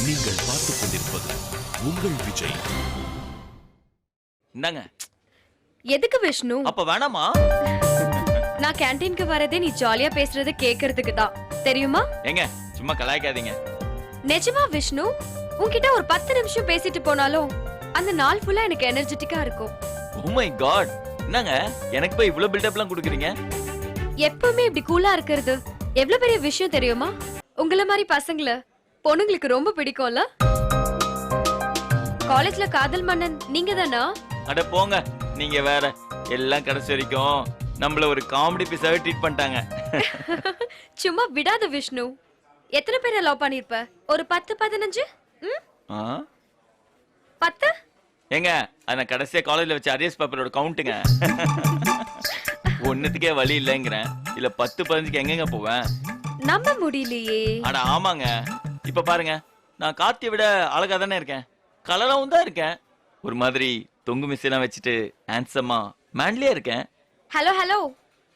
நீங்கள் பார்த்துக் கொண்டிருப்பது உங்கள் விஜய். என்னங்க எதுக்கு விஷ்ணு? அப்ப வேணாமா? நான் கேண்டீனுக்கு வரதே நீ ஜாலியா பேசுறது கேக்குறதுக்கு தான், தெரியுமா? ஏங்க சும்மா கலாய்க்காதீங்க. நிஜமா விஷ்ணு, உன்கிட்ட ஒரு 10 நிமிஷம் பேசிட்டு போனாலும் அந்த நாள் ஃபுல்லா எனக்கு எனர்ஜெட்டிக்கா இருக்கும். ஓ மை காட், என்னங்க எனக்கு போய் இவ்ளோ பில்டப்லாம் கொடுக்குறீங்க? எப்பவுமே இப்படி கூலா இருக்கிறது எவ்வளவு பெரிய விஷயம் தெரியுமா? உங்கள மாதிரி பசங்கள பொண்ணுங்களுக்கு ரொம்ப பிடிக்கும்ல. காலேஜ்ல காதல் மன்னன் நீங்க தானா? அட போங்க, நீங்க வேற. எல்லாம் கடைசி வரைக்கும் நம்மள ஒரு காமெடி பீஸாவே ட்ரீட் பண்ணிட்டாங்க. சும்மா விடாத விஷ்ணு. எத்தனை பேரை லவ் பண்ணிருப்ப? ஒரு 10-15? 10? ஏங்க அத கடைசியா காலேஜ்ல வச்ச அரியர்ஸ் பேப்பரோட கவுண்ட்டுங்க. ஒண்ணுத்துக்கே வழி இல்லைங்கிறேன். இல்ல 10-15க்கு எங்கெங்க போவேன்? நம்ப முடியலையே. அட ஆமாங்க, இப்ப பாருங்க, நான் கார்த்தியை விட அழகா தானே இருக்கேன், கலராவும் தான் இருக்கேன். ஒரு மாதிரி தொங்கு மிஸ்ஸெல்லாம் வச்சுட்டு ஹேண்ட்ஸமா மேன்லியா இருக்கேன். ஹலோ ஹலோ,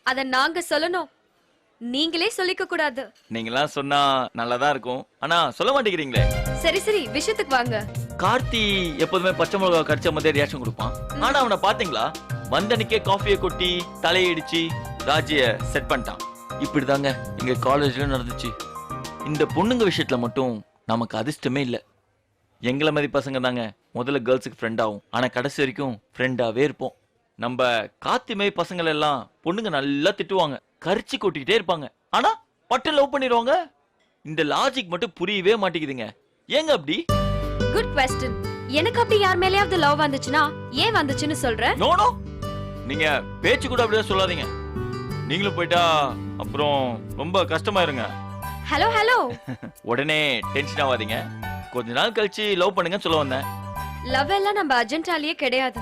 அத நாங்க சொல்லணும், நீங்களே சொல்லிக்க கூடாது. நீங்களாம் சொன்னா நல்லதா இருக்கும், ஆனா சொல்ல மாட்டேங்கிறீங்களே. சரி சரி, விஷயத்துக்கு வாங்க. கார்த்தி எப்போதுமே பச்சை மிளகா கடிச்ச மாதிரி ரியாக்ஷன் கொடுப்பான். ஆனா அவனை பாத்தீங்களா? வந்தனிக்கே காஃபியை கொட்டி தலையடிச்சு ராஜிய செட் பண்ணிட்டான். இப்படிதாங்க எங்க காலேஜ்ல நடந்துச்சு. இந்த பொண்ணுங்க விஷயத்துல மட்டும் நமக்கு அதிர்ஷ்டமே இல்ல. எங்களை மாதிரி பசங்க தாங்க முதல்ல கேர்ள்ஸுக்கு ஃப்ரெண்ட் ஆகும், ஆனா கடைசி வரைக்கும் ஃப்ரெண்டாவே இருப்போம். நம்ம கார்த்தி மாதிரி பசங்களை எல்லாம் பொண்ணுங்க நல்லா திட்டுவாங்க, கரிச்சு கொட்டிக்கிட்டே இருப்பாங்க, ஆனா பட்டு லவ் பண்ணிடுவாங்க. இந்த லாஜிக் மட்டும் புரியவே மாட்டேங்குதுங்க. ஏங்க அப்படி? Good question. எனக்கு அப்படி யார் மேலயாவது லவ் வந்துச்சுனா ஏன் வந்துச்சுன்னு சொல்ற? நோ நோ, நீங்க பேச்சு கூட அப்படியே சொல்லாதீங்க. நீங்களும் போய்ட்டா அப்புறம் ரொம்ப கஷ்டமாயிருங்க. ஹலோ ஹலோ, உடனே டென்ஷன் ஆகாதீங்க. கொஞ்ச நாள் கழிச்சு லவ் பண்ணுங்கன்னு சொல்ல வந்தேன். லவ் எல்லாம் நம்ம அஜெண்டாலியே கிடையாது.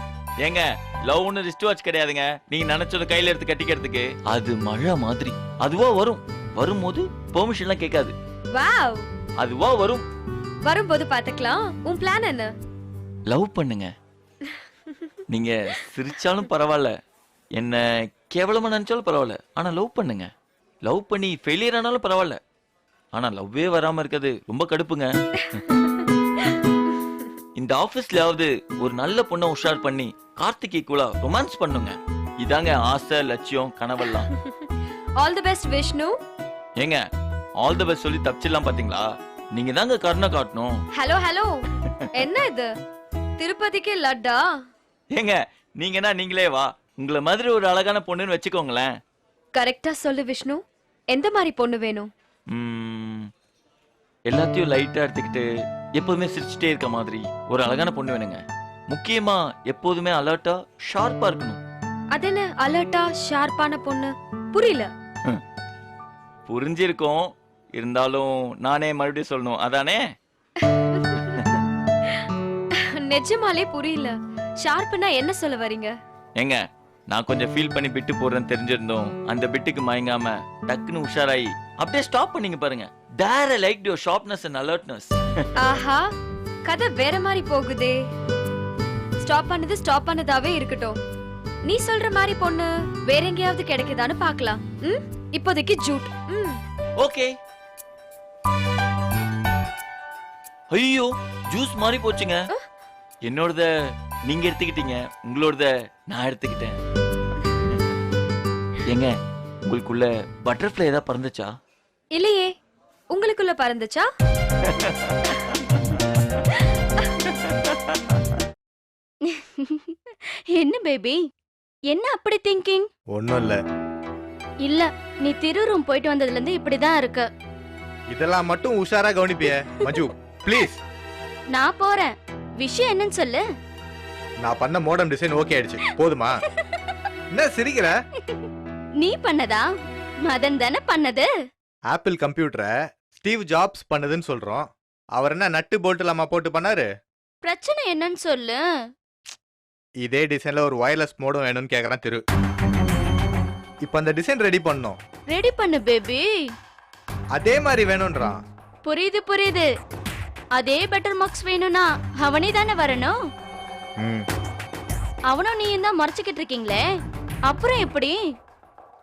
ஏங்க லவ் ஒன்னு ரிஸ்ட் வாட்ச் கிடையாதுங்க. நீங்க நினைச்சத கையில எடுத்து கட்டிக்கிறதுக்கு. அது மழை மாதிரி அதுவா வரும். வரும்போது பெர்மிஷன் எல்லாம் கேட்காது. வாவ், அதுவா வரும். வரும்போது பாத்துக்கலாம். உன் பிளான் என்ன? லவ் பண்ணுங்க. நீங்க சிரிச்சாலும் பரவாயில்ல, என்ன கேவலமா நினைச்சாலும் பரவாயில்ல, ஆனா லவ் பண்ணுங்க. லவ் பண்ணி ஃபெயிலியர் ஆனாலும் பரவாயில்ல, ஆனா லவ்வே வராம இருக்கிறது ரொம்ப கடுப்புங்க. இந்த ஆபீஸ்லயாவது ஒரு நல்ல பொண்ணை உஷார் பண்ணி கார்த்திகை கூட ரொமான்ஸ் பண்ணுங்க. இதாங்க ஆசை, லட்சியம், கனவெல்லாம். All the best Vishnu. ஏங்க ஆல் தி பெஸ்ட் சொல்லி தப்பிச்சிடலாம் பாத்தீங்களா? நீங்க தாங்க கருணை காட்டணும். ஹலோ ஹலோ, என்ன இது திருப்பதிக்கு லட்டா? ஏங்க நீங்கன்னா நீங்களே வா, உங்களை மாதிரி ஒரு அழகான பொண்ணுன்னு வச்சுக்கோங்களேன். கரெக்டா சொல்லு விஷ்ணு, எந்த மாதிரி பொண்ணு வேணும்? எல்லாத்தையும் லைட்டா எடுத்துக்கிட்டு எப்போதுமே சிரிச்சுட்டே இருக்க மாதிரி ஒரு அழகான பொண்ணு வேணுங்க. முக்கியமா எப்போதுமே அலர்ட்டா ஷார்ப்பா இருக்கணும். அது என்ன அலர்ட்டா ஷார்ப்பான பொண்ணு? புரியல. புரிஞ்சிருக்கும், இருந்தாலும் நானே மறுபடியும் சொல்லணும், அதானே? நிஜமாலே புரியல. ஷார்ப்னா என்ன சொல்ல வரீங்க? ஏங்க நான் கொஞ்சம் ஃபீல் பண்ணி பிட்டு போடுறேன்னு தெரிஞ்சிருந்தோம், அந்த பிட்டுக்கு மயங்காம டக்குன்னு உஷாராயி அப்படியே ஸ்டாப் பண்ணீங்க பாருங்க. There I liked your sharpness and alertness. ஆஹா, கதை வேற மாதிரி போகுதே. ஸ்டாப் பண்ணதாவே இருக்கட்டும். நீ சொல்ற மாதிரி பொண்ணு வேற எங்கேயாவது கிடைக்குதான்னு பார்க்கலாம். இப்போதைக்கு ஜூட். ஓகே. ஐயோ, ஜூஸ் மாதிரி போச்சுங்க. என்னோடத நீங்க எடுத்துக்கிட்டீங்க, உங்களோடத நான் எடுத்துக்கிட்டேன். ஏங்க உங்களுக்குள்ள பட்டர்ஃப்ளை ஏதாவது பறந்துச்சா? இல்லையே, உங்களுக்குள்ள பறந்துச்சா? என்ன பேபி, என்ன அப்படி திங்கிங்? ஒண்ணும் இல்ல. இல்ல, நீ திருரூம் போயிட்டு வந்ததுல இருந்து இப்படிதான் இருக்கு. இதெல்லாம் மட்டும் உஷாரா கவனிப்பியே மஞ்சு, ப்ளீஸ். நான் போறேன், விஷயம் என்னன்னு சொல்லு. நான் பண்ண மாடர்ன் டிசைன் ஓகே ஆயிடுச்சு, போதுமா? என்ன சிரிக்கிற? நீ பண்ணதா? மதன் தானே பண்ணது. ஆப்பிள் கம்ப்யூட்டரை ஸ்டீவ் ஜாப்ஸ் பண்ணதுன்னு சொல்றோம். அவர் என்ன நட்டு போல்ட் இல்லாம போட்டு பண்ணாரு? பிரச்சனை என்னன்னு சொல்லு. இதே டிசைன்ல ஒரு வயர்லெஸ் மோடம் வேணும்னு கேக்குறான் திரு. இப்ப அந்த டிசைன் ரெடி பண்ணோம். ரெடி பண்ணு பேபி. அதே மாதிரி வேணும்ன்றான். புரியுது புரியுது. அதே பெட்டர் மார்க்ஸ் வேணும்னா அவனே தானே வரணும். அவனும் நீயும் தான் மறைச்சுக்கிட்டு இருக்கீங்களே, அப்புறம் எப்படி?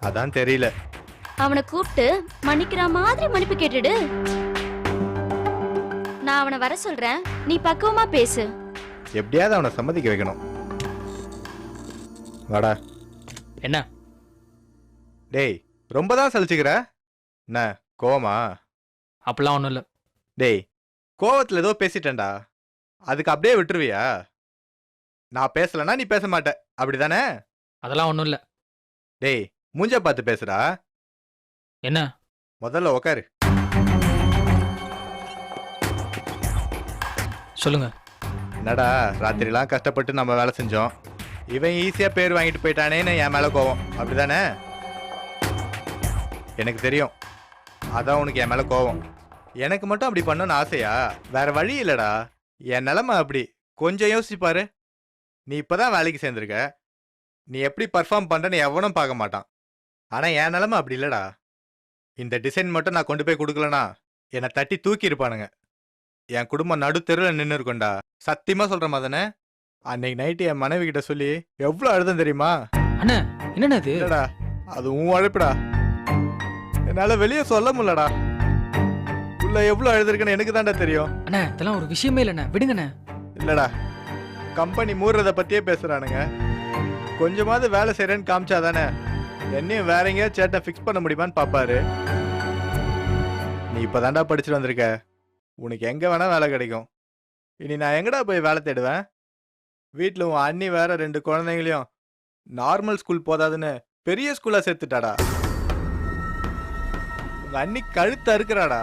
அதான் தெரியல. அவனை கூப்பிட்டு மன்னிக்கிற மாதிரி மன்னிப்பு கேட்டுடு. நான் அவனை வர சொல்றேன், நீ பக்குவமா பேசு. எப்படியாவது அவனை சம்மதிக்க வைக்கணும். வாடா. என்ன டேய், ரொம்ப தான் சலிச்சுக்கிற. என்ன கோவமா? அப்படிலாம் ஒன்றும் இல்லை. டேய், கோவத்துல ஏதோ பேசிட்டேன்டா, அதுக்கு அப்படியே விட்டுருவியா? நான் பேசலன்னா நீ பேச மாட்ட, அப்படிதானே? அதெல்லாம் ஒன்றும் இல்லை. டேய், மூஞ்ச பார்த்து பேசுடா. என்ன? முதல்ல உக்காரு. சொல்லுங்க. என்னடா, ராத்திரிலாம் கஷ்டப்பட்டு நம்ம வேலை செஞ்சோம், இவன் ஈஸியா பேர் வாங்கிட்டு போயிட்டானேன்னு என் மேல கோவம், அப்படிதானே? எனக்கு தெரியும், அதான் உனக்கு என் மேல கோவம். எனக்கு மட்டும் அப்படி பண்ணணும்னு ஆசையா? வேற வழி இல்லடா, என் நிலைமை அப்படி. கொஞ்சம் யோசிச்சு பாரு. நீ இப்பதான் வேலைக்கு சேர்ந்திருக்க, நீ எப்படி பர்ஃபார்ம் பண்றன்னு எவனும் பார்க்க மாட்டான். ஆனா என் நிலைமை அப்படி இல்லடா. இந்த டிசைன் மட்டும் நான் கொண்டு போய் கொடுக்கலனா என்னை தட்டி தூக்கி இருப்பானுங்க. என் குடும்பம் நடு தெருவில் நின்று இருக்கும்டா, சத்தியமா சொல்ற மதனே. அன்னைக்கு நைட்டு என் மனைவி கிட்ட சொல்லி எவ்வளவு அழுதம் தெரியுமா? அண்ணா என்னண்ணா இது? இல்லடா, அது உன் அழைப்புடா, என்னால வெளியே சொல்ல முடியலடா. உள்ள எவ்வளவு அழுதுருக்குன்னு எனக்கு தான்டா தெரியும். அண்ணா இதெல்லாம் ஒரு விஷயமே இல்லைண்ணா, விடுங்கண்ணே. இல்லடா, கம்பெனி மூடுறத பத்தியே பேசுறானுங்க. கொஞ்சமாவது வேலை செய்யறேன்னு காமிச்சாதானே என்னையும் வேற எங்கேயாவது சேட்டை ஃபிக்ஸ் பண்ண முடியுமான்னு பாப்பாரு. நீ இப்பதான்டா படிச்சுட்டு வந்திருக்க, உனக்கு எங்க வேணா வேலை கிடைக்கும். இனி நான் எங்கடா போய் வேலை தேடுவேன்? வீட்டில் உன் அண்ணி வேற 2 குழந்தைங்களையும் நார்மல் ஸ்கூல் போதாதுன்னு பெரிய ஸ்கூலா சேர்த்துட்டாடா. உங்க அண்ணி கழுத்து அறுக்கிறாடா.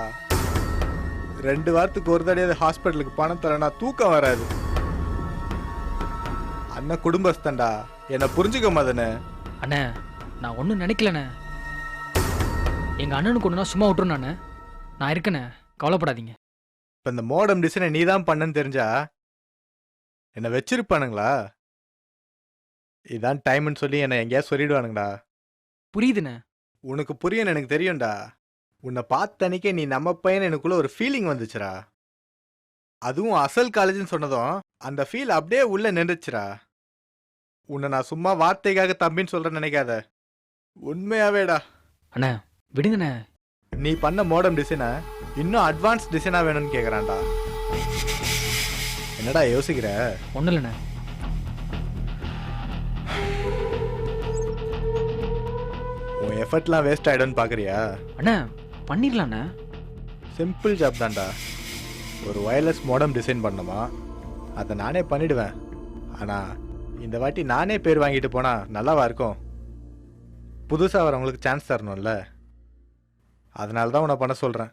2 வாரத்துக்கு ஒரு தடையாவது ஹாஸ்பிட்டலுக்கு பணம் தரனா தூக்கம் வராது. அண்ணன் குடும்பஸ்தன்டா, என்ன புரிஞ்சுக்க மாதனே. அண்ணே நான் ஒன்றும் நினைக்கலண்ணே. எங்கள் அண்ணனுக்கு ஒன்றுனா சும்மா விட்டுருண்ணே. நான் இருக்கேண்ணே, கவலைப்படாதீங்க. இப்போ இந்த மோடம் டிசைனை நீ தான் பண்ணன்னு தெரிஞ்சா என்னை வச்சிருப்பானுங்களா? இதான் டைம்னு சொல்லி என்னை எங்கேயா சொல்லிடுவானுங்கடா. புரியுதுண்ணே. உனக்கு புரியும்னு எனக்கு தெரியும்டா. உன்னை பார்த்த அன்னைக்கே நீ நம்ம பையன் எனக்குள்ள ஒரு ஃபீலிங் வந்துச்சுடா. அதுவும் அசல் காலேஜ்னு சொன்னதும் அந்த ஃபீல் அப்படியே உள்ள நின்றுச்சுடா. உன்னை நான் சும்மா வார்த்தைக்காக தம்பின்னு சொல்றேன்னு நினைக்காத, உண்மையாவேடா. அண்ணா விடுங்கண்ணே. நீ பண்ண மோடம் டிசைனை இன்னும் அட்வான்ஸ் டிசைனா வேணும்னு கேக்குறான்டா. என்னடா யோசிக்கிற? ஒன்றும் இல்லைண்ணே. உன் எஃபர்ட்லாம் வேஸ்ட் ஆயிடும்னு பாக்குறியா? அண்ணா பண்ணிடலாண்ணே. சிம்பிள் ஜாப் தான்டா. ஒரு வயர்லெஸ் மோடம் டிசைன் பண்ணணுமா, அதை நானே பண்ணிடுவேன். ஆனா இந்த வாட்டி நானே பேர் வாங்கிட்டு போனா நல்லாவா இருக்கும்? புதுசாக வரவங்களுக்கு சான்ஸ் தரணும்ல, அதனால தான் உன்னை பண்ண சொல்கிறேன்.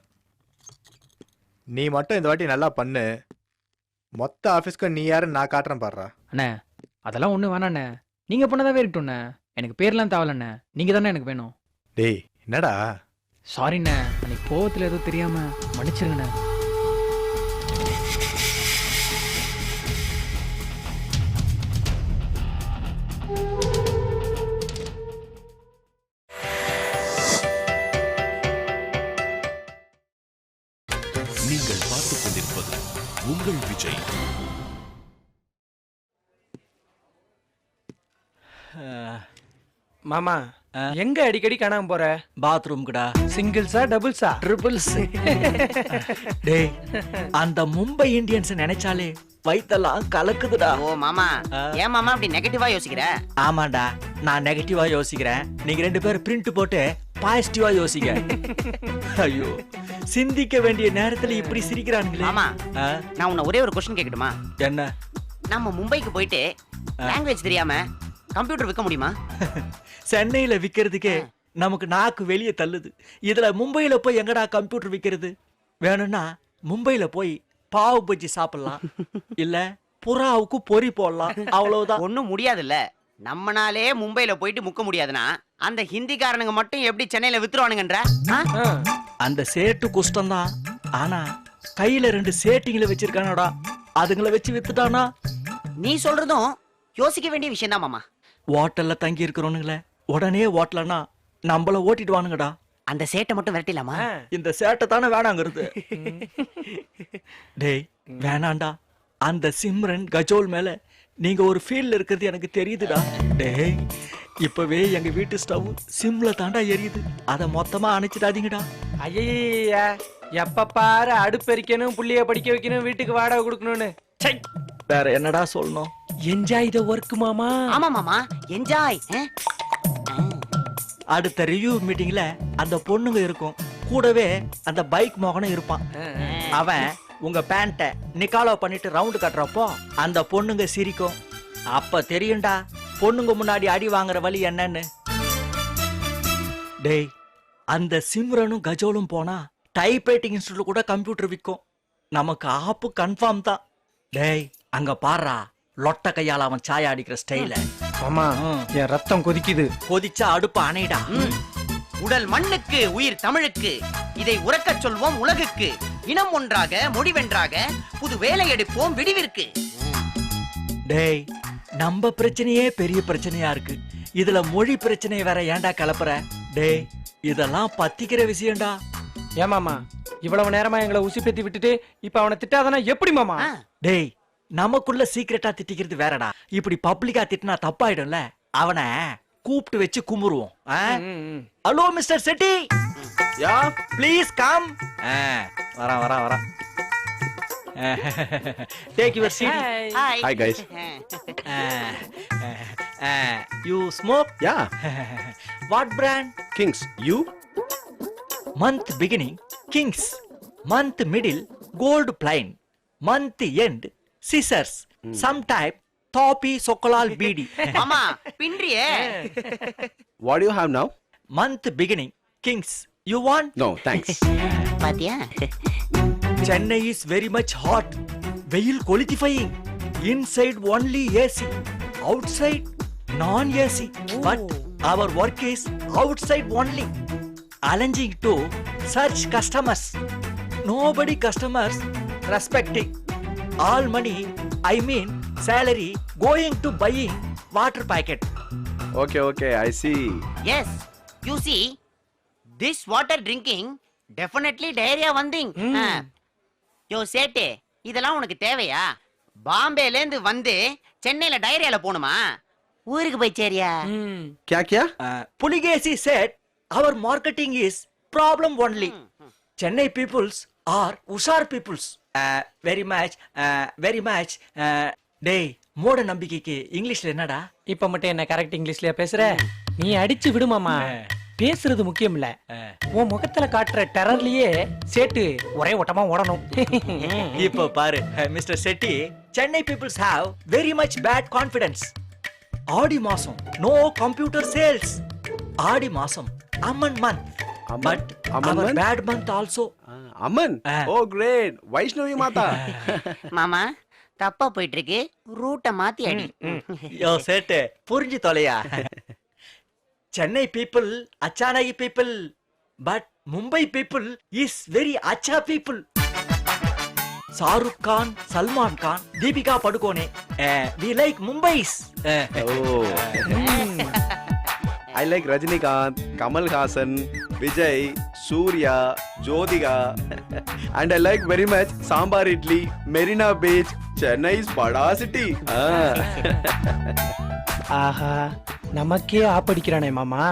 நீ மட்டும் இந்த வாட்டி நல்லா பண்ணு, மொத்த ஆஃபீஸ்க்கும் நீ யாருன்னு நான் காட்டுறேன் பாடுறா. அண்ணே அதெல்லாம் ஒன்றும் வேணாண்ணே, நீங்கள் பண்ணதாவே இருக்கட்டும்ண்ணே. எனக்கு பேர்லாம் தேவலண்ணே, நீங்கள் தானே எனக்கு வேணும். டேய் என்னடா? சாரிண்ணே, அன்னைக்கு கோவத்தில் ஏதோ தெரியாமல் மன்னிச்சிருங்கண்ணே. நீங்கள் பார்த்துக் கொண்டிருப்பது உங்கள் விஜய். மாமா எங்க அடிக்கடி காணாம போற? பாத்ரூம்குடா. சிங்கிள்ஸா டபுள்ஸா? ட்ரிபிள்ஸ். டேய், அந்த மும்பை இந்தியன்ஸ் நினைச்சாலே வயித்தெல்லாம் கலக்குதுடா. ஓ மாமா, ஏன் மாமா அப்படி நெகட்டிவா யோசிக்கிற? ஆமாண்டா, நான் நெகட்டிவா யோசிக்கிறேன், நீங்க 2 பேரும் பிரிண்ட் போட்டு பாசிட்டிவா யோசிங்க. ஐயோ, சிந்திக்க வேண்டிய நேரத்துல இப்படி சிரிக்கிறானுங்களே. மாமா, நான் உன்னை ஒரே ஒரு கொஸ்டின் கேட்கட்டுமா? என்ன? நம்ம மும்பைக்கு போயிட்டு லாங்குவேஜ் தெரியாம கம்ப்யூட்டர் விற்க முடியுமா? சென்னையில விக்கிறதுக்கே நமக்கு நாக்கு வெளியே தள்ளுது, இதுல மும்பையில போய் எங்கடா கம்ப்யூட்டர் விக்கிறது? வேணும்னா மும்பையில போய் பாவு பஜ்ஜி சாப்பிடலாம், இல்ல புறாவுக்கு பொறி போடலாம், அவ்வளவுதான். ஒன்னும் முடியாதுல்ல. நம்மனாலே மும்பைல போயிட்டு முக்க முடியாதுன்னா அந்த ஹிந்திக்காரனுங்க மட்டும் எப்படி சென்னையில வித்துருவானுங்கன்ற? அந்த சேட்டு குஷ்டம் தான். ஆனா கையில 2 சேட்டிங்களை வச்சிருக்கானடா, அதுங்களை வச்சு வித்துட்டானா? நீ சொல்றதும் யோசிக்க வேண்டிய விஷயம் தான் மாமா. ஹோட்டல்ல தங்கி இருக்கிறவனுங்களே உடனே ஓட்டலன்னா நம்மள ஓட்டிடுவானுங்கடா. அந்த சேட்டை மட்டும் விரட்டிலாமா? இந்த சேட்டை தானே வேணாங்கிறது. டேய் வேணாண்டா, அந்த சிம்ரன் கஜோல் மேல நீங்க ஒரு ஃபீல்ல இருக்கிறது எனக்கு தெரியுதுடா. டேய், இப்பவே எங்க வீட்டு ஸ்டவ் சிம்ல தாண்டா எரியுது. அத மொத்தமா அணைச்சிடாதீங்கடா. ஐயா எப்ப பாரு அடுப்பெரிக்கணும், புள்ளைய படிக்க வைக்கணும், வீட்டுக்கு வாடகை கொடுக்கணும்னு. வேற என்னடா சொல்லணும்? என்ஜாய் த ஒர்க் மாமா. ஆமா மாமா, என்ஜாய். அடுத்த ரிவ்யூ மீட்டிங்ல அந்த பொண்ணுங்க இருக்கும், கூடவே அந்த பைக் மோகனும் இருப்பான். அவன் உங்க பேண்ட நிக்காலோ பண்ணிட்டு ரவுண்ட் கட்டுறப்போ அந்த பொண்ணுங்க சிரிக்கும். அப்ப தெரியும்டா பொண்ணுங்க முன்னாடி அடி வாங்குற வழி என்னன்னு. டேய், அந்த சிம்ரனும் கஜோலும் போனா டைப்ரைட்டிங் இன்ஸ்டியூட்ல கூட கம்ப்யூட்டர் விற்கும். நமக்கு ஆப்பு கன்ஃபார்ம் தான். டேய், அங்க பாருடா லொட்ட கையால அவன் சாய அடிக்கிற ஸ்டைல. மாமா என் ரத்தம் கொதிக்குது. கொதிச்சா அடுப்பு அணைடா. உடல் மண்ணுக்கு, உயிர் தமிழுக்கு, இதை உறக்கச் சொல்வோம் உலகுக்கு. இனம் ஒன்றாக, முடிவென்றாக, புது வேலை எடுப்போம் விடிவிற்கு. டேய், நம்ம பிரச்சனையே பெரிய பிரச்சனையா இருக்கு, இதுல மொழி பிரச்சனை வேற ஏன்டா கலப்புற? டேய், இதெல்லாம் பத்திக்கிற விஷயம்டா. ஏமாமா இவ்வளவு நேரமா எங்களை உசுப்பேத்தி விட்டுட்டு இப்ப அவனை திட்டாதானா எப்படி மாமா? டேய், நமக்குள்ள சீக்கிரட்டா திட்டிக்கிறது வேறடா. இப்படி பப்ளிக்கா திட்டினா தப்பாயிடும்ல. அவனை கூப்பிட்டு வச்சு கும்புருவோம். Hello mister Chetty, ya please come. வரா வரா வரா. Take your seat. Hi. Hi guys. You smoke? Yeah, What brand? Kings. You? Month beginning, Kings. Month middle, Gold Plain. Month end, Scissors. Sometime, Toppy Sokolal BD. மாமா பின்றியே. What do you have now? Month beginning, Kings. You want? No, thanks. பாத்தியா? Chennai is very much hot. வெயில் qualifying. Inside only AC. Outside non-AC. But our work is outside only. Arranging to search customers. Nobody customers respecting. All money, I mean salary, going to buying water packet. Okay, I see. Yes, you see, this water drinking definitely diarrhea வந்தீங். யோ சேட்டு, இதெல்லாம் உனக்கு தேவையா? பாம்பேல இருந்து வந்து சென்னையில டயரியால போணுமா? ஊருக்கு போய் சேரியா? Kya? Puligesi said our marketing is problem only. Chennai peoples are Ushar peoples. Very much. டேய், மூட நம்பிக்கைக்கு இங்கிலீஷ்ல என்னடா? இப்ப மட்டும் என்ன கரெக்ட் இங்கிலீஷ்லயா பேசுற? நீ அடிச்சு விடு மாமா. பேசுறது முக்கியம் இல்ல, உன் முகத்துல காட்டுற டெரர்லயே சேட்டு ஒரே ஓட்டமா ஓடணும். இப்போ பாரு mister Chetty, Chennai peoples have very much bad confidence. ஆடி மாசம் no computer sales. ஆடி மாசம் அம்மன் month. But Amman our month? bad month also. Aman. Oh great. Vaishnavi Mata. மாமா தப்பா போயிட்டு இருக்கு, ரூட்ட மாத்தி அடி. யோ சேட்டு, புரிஞ்சு தொலையா. Chennai people அச்சானகி people, but Mumbai people is very அச்சா people. Shahrukh Khan, Salman Khan, Deepika Padukone, we like Mumbai's. Oh. I like Rajinikanth, Kamal Hassan, Vijay, Surya, Jyotika, and I like very much Sambar Idli, Marina Beach, Chennai's Bada City. ஆஹா, நமக்கே ஆப்படிக்கிறானே மாமா.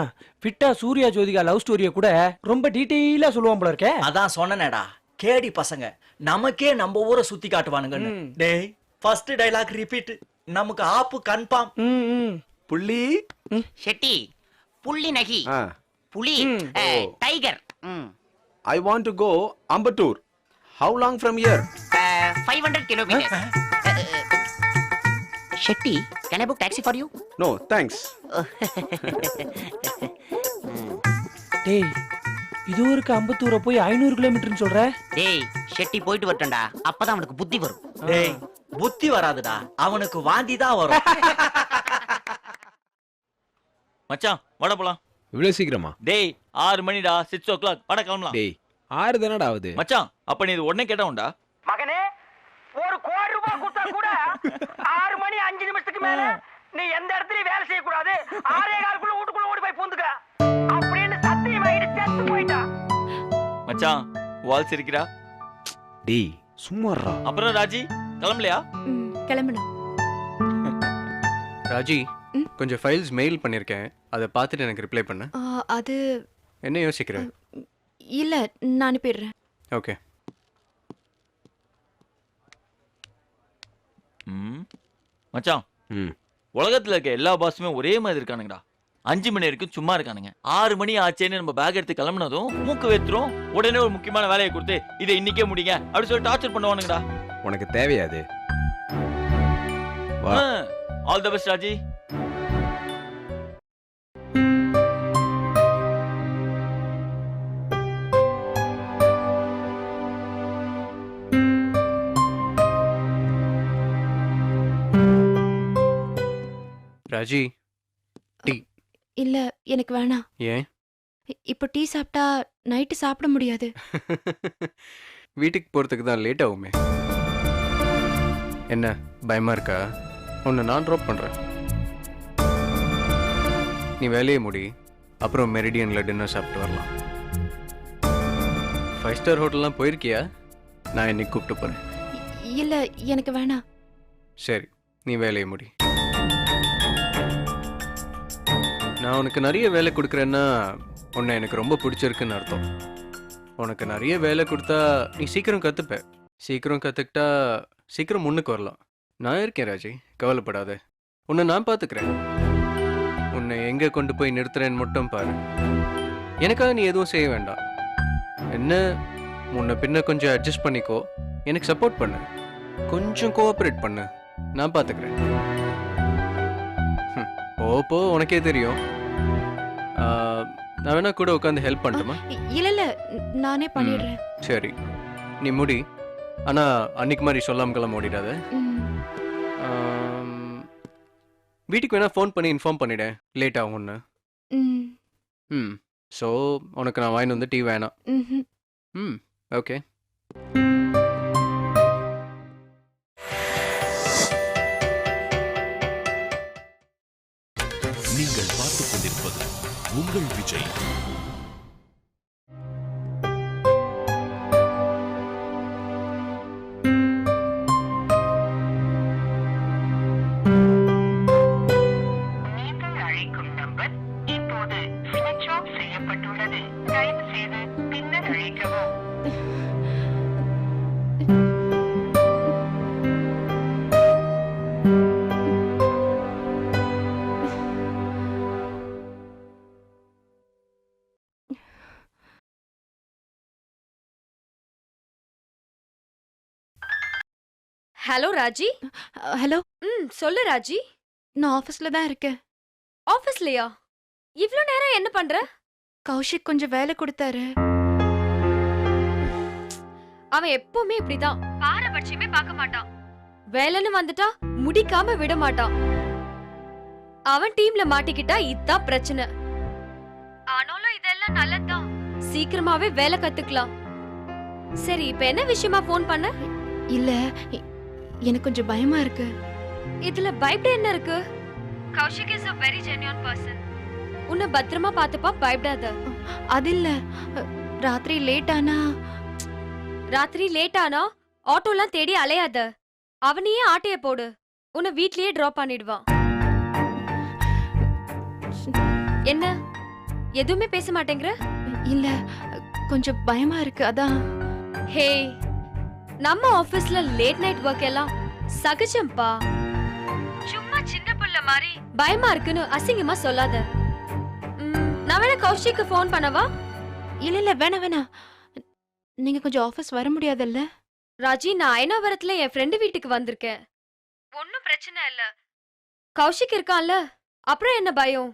விட்டா Surya Jyothika love ஸ்டோரிய கூட ரொம்ப டீடைலா சொல்லுவான் போல இருக்கே. அதான் சொன்னேடா, கேடி பசங்க நமக்கே நம்ம ஊரை சுத்தி காட்டுவானுங்கன்னு. டேய், ஃபர்ஸ்ட் டயலாக் ரிப்பீட், நமக்கு ஆப்பு கன்ஃபார்ம். Pulli? ஷெட்டி, புள்ளி நகி, புலி, tiger. I want to go Ambattur. How long from here? 500 kilometers. Shetty, can I book taxi for you? No, thanks. டேய், இது ஊருக்கு அம்பத்தூரை போய் 500 கிலோமீட்டர்னு சொல்ற? டேய், ஷெட்டி போயிட்டு வரட்டும்டா, அப்பதான் அவனுக்கு புத்தி வரும். டேய், புத்தி வராதுடா, அவனுக்கு வாந்தி தான் வரும். மச்சான், வாடா போலாம். இவ்வளவு சீக்கிரமா? டேய், 6 மணிடா, 6 o'clock, வாடா கிளம்பலாம். டேய், 6 தானடா ஆகுது. மச்சான், அப்ப நீ இது உடனே கேட்டவுண்டா? மகனே, 1 கோடி ரூபாய் கொடுத்தா கூட 6 மணி 5 நிமிஷத்துக்கு மேல நீ எந்த இடத்துலயும் வேலை செய்ய கூடாது. 6:15 வீட்டுக்குள்ள ஓடி போய் பூந்துக்க அப்படின்னு சத்தியம் ஆயிட்டு செத்து போயிட்டா. மச்சான், வால் சிரிக்கிறா. டேய், சும்மாறா. அப்புறம் ராஜி, கிளம்பலையா? கிளம்பணும். ராஜி, கொஞ்சம் ஃபைல்ஸ் மெயில் பண்ணியிருக்கேன், அதை பார்த்துட்டு எனக்கு ரிப்ளை பண்ணு. அது என்ன யோசிக்கிற? இல்ல, நான் அனுப்பிடுறேன். ஓகே. மச்சான், உலகத்துல இருக்க எல்லா பாஸுமே ஒரே மாதிரி இருக்கானுங்கடா. 5 மணி வரைக்கும் சும்மா இருக்கானுங்க. 6 மணி ஆச்சேன்னு நம்ம பேக் எடுத்து கிளம்புனதும் மூக்கு வேத்துரும். உடனே ஒரு முக்கியமான வேலையை கொடுத்து இதை இன்னைக்கே முடிங்க அப்படி சொல்லி டார்ச்சர் பண்ணுவானுங்கடா. உனக்கு தேவையாது. All the best Raji. Raji, டீ. இல்ல, எனக்கு வேணாம். ஏன்? இப்போ டீ சாப்பிட்டா நைட்டு சாப்பிட முடியாது. வீட்டுக்கு போகிறதுக்கு தான் லேட் ஆகுமே. என்ன பயமா இருக்கா? உன்னை நான் ட்ராப் பண்ணுறேன். நீ வேலையை முடி, அப்புறம் மெரிடியனில் டின்னர் சாப்பிட்டு வரலாம். 5 ஸ்டார் ஹோட்டல்லாம் போயிருக்கியா? நான் இன்னைக்கு கூப்பிட்டு போகிறேன். இல்ல, எனக்கு வேணாம். சரி, நீ வேலையை முடி. நான் உனக்கு நிறைய வேலை கொடுக்குறேன்னா உன்னை எனக்கு ரொம்ப பிடிச்சிருக்குன்னு அர்த்தம். உனக்கு நிறைய வேலை கொடுத்தா நீ சீக்கிரம் கற்றுப்ப. சீக்கிரம் கற்றுக்கிட்டா சீக்கிரம் முன்னுக்கு வரலாம். நான் இருக்கேன் ராஜி, கவலைப்படாத. உன்னை நான் பார்த்துக்கிறேன். உன்னை எங்கே கொண்டு போய் நிறுத்துறேன்னு மட்டும் பாரு. எனக்காக நீ எதுவும் செய்ய வேண்டாம். என்ன, முன்ன பின்ன கொஞ்சம் அட்ஜஸ்ட் பண்ணிக்கோ. எனக்கு சப்போர்ட் பண்ணு, கொஞ்சம் கோஆப்ரேட் பண்ணு. நான் பார்த்துக்கிறேன். போ, உனக்கே தெரியும். நான் வேணா கூட உட்காந்து ஹெல்ப் பண்ணட்டுமா? இல்ல இல்ல, நானே பண்ணிடுறேன். சரி, நீ முடி. ஆனா அன்னைக்கு மாதிரி சொல்லாம கிளம்ப ஓடிடாத. வீட்டுக்கு வேணா ஃபோன் பண்ணி இன்ஃபார்ம் பண்ணிட்டேன், லேட் ஆகும்னு. ஸோ உனக்கு நான் வாங்கிட்டு வந்து டீ வேணாம். ஓகே. நீங்கள் பார்த்துக் கொண்டிருப்பது உங்கள் விஜய். நீங்கள் அழைக்கும் நம்பர் இப்போது ஸ்விட்ச் ஆஃப் செய்யப்பட்டுள்ளது. தயவு செய்து பின்னர் அழைக்கவும். ஹலோ ராஜி. ஹலோ. சொல்லு ராஜி. நான் ஆஃபீஸ்ல தான் இருக்கேன். ஆஃபீஸ்லயா? இவ்ளோ நேரம் என்ன பண்ற? கௌஷிக் கொஞ்சம் வேலை கொடுத்தாரு. அவன் எப்பவுமே இப்படிதான், பாரபட்சமே பார்க்க மாட்டான். வேலைன்னு வந்துட்டா முடிக்காம விட மாட்டான். அவன் டீம்ல மாட்டிக்கிட்டா இதான் பிரச்சனை. ஆனாலும் இதெல்லாம் நல்லதுதான், சீக்கிரமாவே வேலை கத்துக்கலாம். சரி, இப்ப என்ன விஷயமா போன் பண்ண? இல்ல, எனக்கு கொஞ்சம் பயமா இருக்கு. இதுல பயப்பட என்ன இருக்கு? Kaushik is a very genuine person. உன்னை பத்திரமா பாத்துப்பா, பயப்படாத. அது இல்ல, ராத்திரி லேட் ஆனா ஆட்டோலாம் தேடி அலையாத. அவனையே ஆட்டைய போடு, உன்னை வீட்லயே டிராப் பண்ணிடுவான். என்ன எதுவுமே பேச மாட்டேங்கிற? இல்ல, கொஞ்சம் பயமா இருக்கு, அதான். ஹே, நம்ம ஆபீஸ்ல லேட் நைட் ஒர்க் எல்லாம் சகஜம்பா. சும்மா சின்ன புள்ள மாதிரி பயமா இருக்குன்னு அசிங்கமா சொல்லாத. நான் வேணா கௌஷிக்கு ஃபோன் பண்ணவா? இல்ல இல்ல, வேணாம். நீங்க கொஞ்சம் ஆபீஸ் வர முடியாதுல்ல? ராஜி, நான் ஐநாவரத்துல என் ஃப்ரெண்டு வீட்டுக்கு வந்திருக்கேன். ஒன்னும் பிரச்சனை இல்ல. கௌஷிக் இருக்கான்ல, அப்புறம் என்ன பயம்?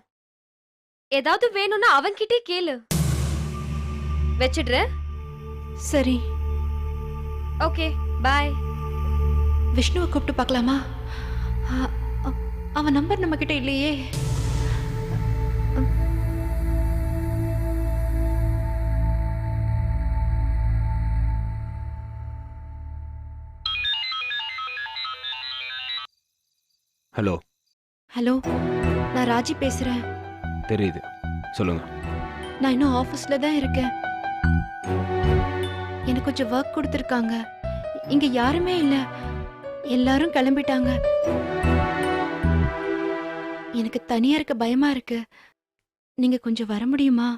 ஏதாவது வேணும்னா அவன்கிட்டே கேளு. வச்சிடுறேன். சரி, ஓகே, பாய். விஷ்ணுவை கூப்பிட்டு பார்க்கலாமா? அவன் நம்பர் நம்ம கிட்ட இல்லையே. ஹலோ. ஹலோ, நான் ராஜி பேசுறேன். தெரியுது, சொல்லுங்க. நான் இன்னும் ஆபீஸ்ல தான் இருக்கேன். எனக்கு கொஞ்சம் ஒர்க் கொடுத்துருக்காங்க. இங்க யாருமே இல்ல, எல்லாரும் கிளம்பிட்டாங்க. எனக்கு தனியா இருக்க பயமா இருக்கு. நீங்க கொஞ்சம் வர முடியுமா?